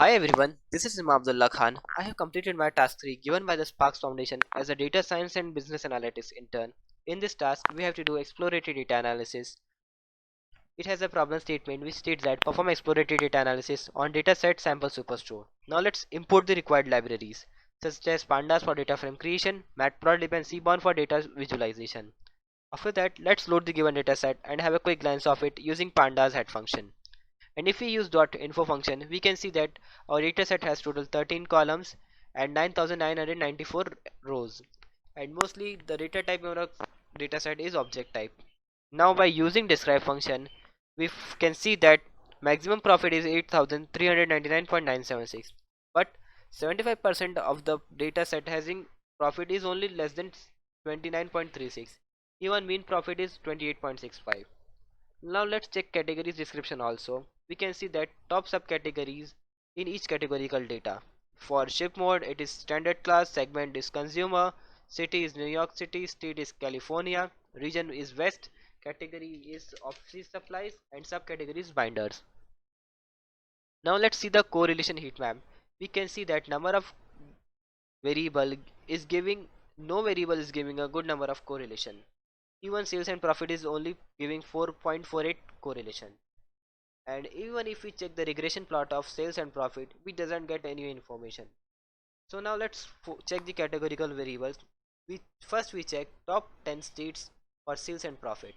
Hi everyone, this is Imam Abdullah Khan. I have completed my task 3 given by the Sparks Foundation as a data science and business analytics intern. In this task, we have to do exploratory data analysis. It has a problem statement which states that perform exploratory data analysis on dataset sample superstore. Now let's import the required libraries such as pandas for data frame creation, matplotlib and seaborn for data visualization. After that, let's load the given dataset and have a quick glance of it using pandas head function. And if we use .info function, we can see that our dataset has total 13 columns and 9994 rows. And mostly the data type in our dataset is object type. Now by using describe function, we can see that maximum profit is 8399.976. But 75% of the dataset having profit is only less than 29.36. Even mean profit is 28.65. Now let's check categories description also. We can see that top subcategories in each categorical data. For ship mode, it is standard class, segment is consumer, city is New York City, state is California, region is West, category is office supplies, and subcategory is binders. Now let's see the correlation heat map. We can see that number of variable is giving no variable is giving a good number of correlation. Even sales and profit is only giving 4.48 correlation. And even if we check the regression plot of sales and profit, we doesn't get any information. So now let's check the categorical variables. We check top 10 states for sales and profit.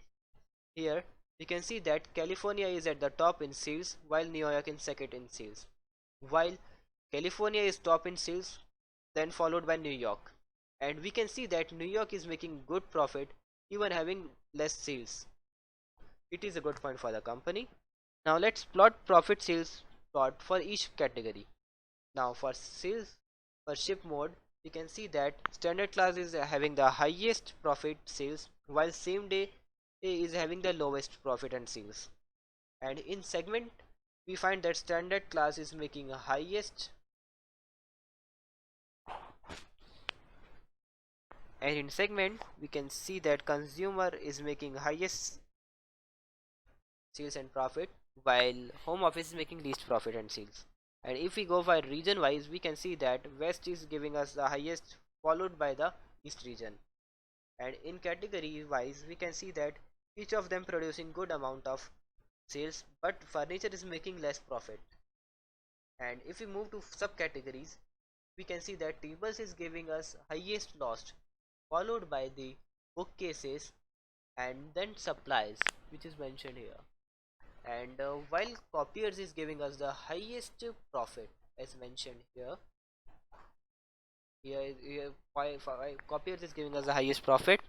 Here we can see that California is at the top in sales while New York is second in sales. While California is top in sales, then followed by New York. And we can see that New York is making good profit even having less sales. It is a good point for the company. Now let's plot profit sales plot for each category. Now for sales per ship mode, we can see that standard class is having the highest profit sales while same day is having the lowest profit and sales. And in segment, we find that standard class is making a highest, and in segment we can see that consumer is making highest sales and profit while home office is making least profit and sales. And if we go by region wise, we can see that west is giving us the highest followed by the east region. And in category wise, we can see that each of them producing good amount of sales, but furniture is making less profit. And if we move to subcategories, we can see that tables is giving us highest lost followed by the bookcases and then supplies, which is mentioned here. And while copiers is giving us the highest profit as mentioned here. Copiers is giving us the highest profit,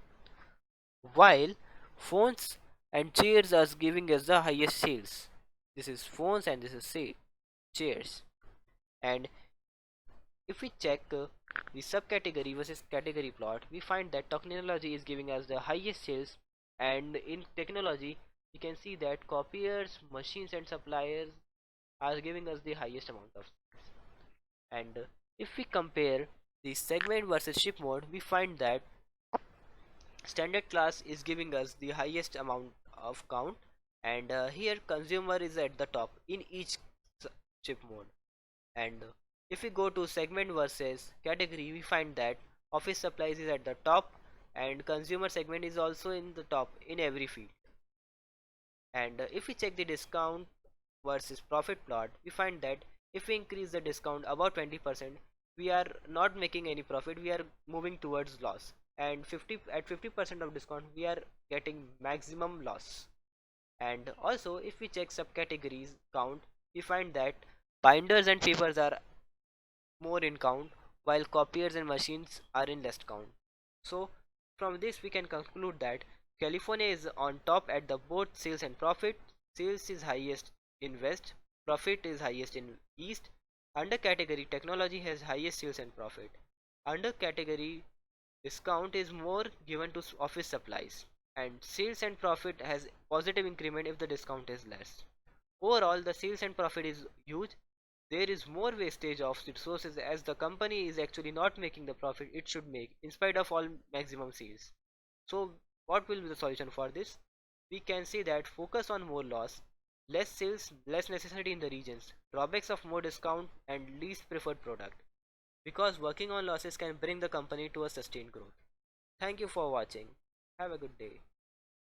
while phones and chairs are giving us the highest sales. This is phones and this is chairs. And if we check the subcategory versus category plot, we find that technology is giving us the highest sales. And in technology, we can see that copiers, machines and suppliers are giving us the highest amount of sales. And if we compare the segment versus ship mode, we find that standard class is giving us the highest amount of count, and here consumer is at the top in each ship mode. And if we go to segment versus category, we find that office supplies is at the top and consumer segment is also in the top in every field. And if we check the discount versus profit plot, we find that if we increase the discount about 20%, we are not making any profit, we are moving towards loss. And 50% of discount, we are getting maximum loss. And also if we check subcategories count, we find that binders and papers are more in count while copiers and machines are in less count. So from this we can conclude that California is on top at the both sales and profit. Sales is highest in west, profit is highest in east. Under category technology has highest sales and profit. Under category discount is more given to office supplies, and sales and profit has positive increment if the discount is less. Overall the sales and profit is huge. There is more wastage of resources as the company is actually not making the profit it should make in spite of all maximum sales. So what will be the solution for this? We can say that focus on more loss, Less sales, less necessity in the regions. Drawbacks of more discount and least preferred product. Because working on losses can bring the company to a sustained growth. Thank you for watching. Have a good day.